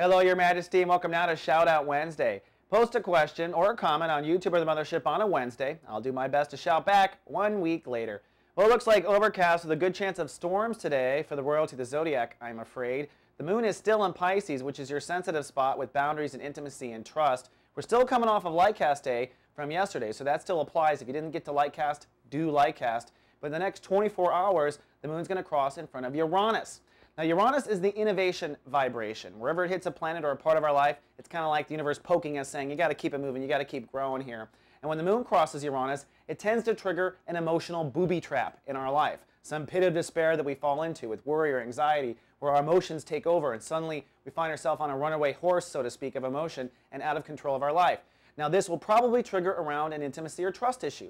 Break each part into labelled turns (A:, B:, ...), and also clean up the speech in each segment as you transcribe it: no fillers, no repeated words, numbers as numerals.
A: Hello, Your Majesty, and welcome now to Shout Out Wednesday. Post a question or a comment on YouTube or the Mothership on a Wednesday. I'll do my best to shout back 1 week later. Well, it looks like overcast with a good chance of storms today for the royalty of the zodiac, I'm afraid. The moon is still in Pisces, which is your sensitive spot with boundaries and intimacy and trust. We're still coming off of Lightcast Day from yesterday, so that still applies. If you didn't get to Lightcast, do Lightcast. But in the next 24 hours, the moon's going to cross in front of Uranus. Now, Uranus is the innovation vibration. Wherever it hits a planet or a part of our life, it's kind of like the universe poking us, saying, you got to keep it moving, you got to keep growing here. And when the moon crosses Uranus, it tends to trigger an emotional booby trap in our life. Some pit of despair that we fall into with worry or anxiety, where our emotions take over and suddenly we find ourselves on a runaway horse, so to speak, of emotion and out of control of our life. Now, this will probably trigger around an intimacy or trust issue.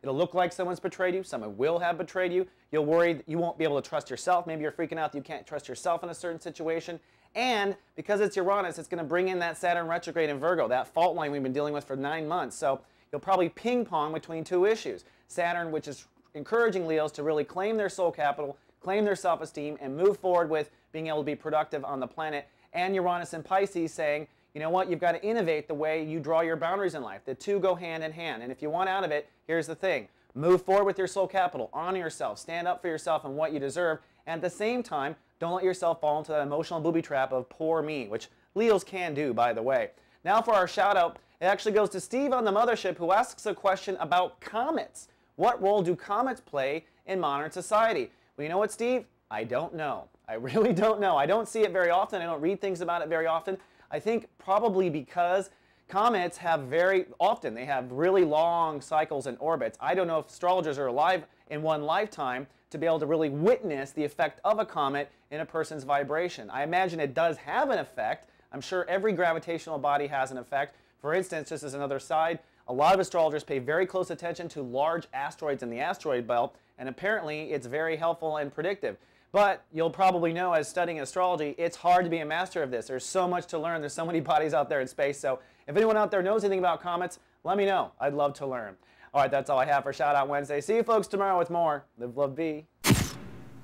A: It'll look like someone's betrayed you. Someone will have betrayed you. You'll worry that you won't be able to trust yourself. Maybe you're freaking out that you can't trust yourself in a certain situation. And because it's Uranus, it's going to bring in that Saturn retrograde in Virgo, that fault line we've been dealing with for 9 months. So you'll probably ping pong between two issues. Saturn, which is encouraging Leos to really claim their soul capital, claim their self-esteem, and move forward with being able to be productive on the planet. And Uranus in Pisces saying, you know what, you've got to innovate the way you draw your boundaries in life. The two go hand in hand. And if you want out of it, here's the thing. Move forward with your soul capital. Honor yourself. Stand up for yourself and what you deserve. And at the same time, don't let yourself fall into that emotional booby trap of poor me, which Leos can do, by the way. Now for our shout out, it actually goes to Steve on the Mothership, who asks a question about comets. What role do comets play in modern society? Well, you know what, Steve? I don't know. I really don't know. I don't see it very often. I don't read things about it very often. I think probably because comets have they have really long cycles and orbits. I don't know if astrologers are alive in one lifetime to be able to really witness the effect of a comet in a person's vibration. I imagine it does have an effect. I'm sure every gravitational body has an effect. For instance, just as another side, a lot of astrologers pay very close attention to large asteroids in the asteroid belt, and apparently it's very helpful and predictive. But you'll probably know, as studying astrology, it's hard to be a master of this. There's so much to learn. There's so many bodies out there in space. So if anyone out there knows anything about comets, let me know. I'd love to learn. All right, that's all I have for Shout Out Wednesday. See you folks tomorrow with more. Live, love, be.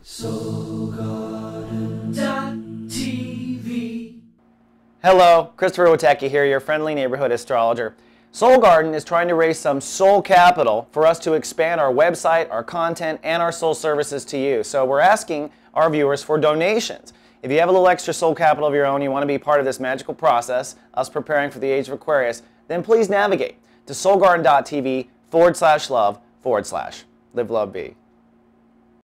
B: SoulGarden.tv.
A: Hello, Christopher Witecki here, your friendly neighborhood astrologer. Soul Garden is trying to raise some soul capital for us to expand our website, our content, and our soul services to you. So we're asking our viewers for donations. If you have a little extra soul capital of your own, you want to be part of this magical process, us preparing for the age of Aquarius, then please navigate to soulgarden.tv/love/. Live, love, be.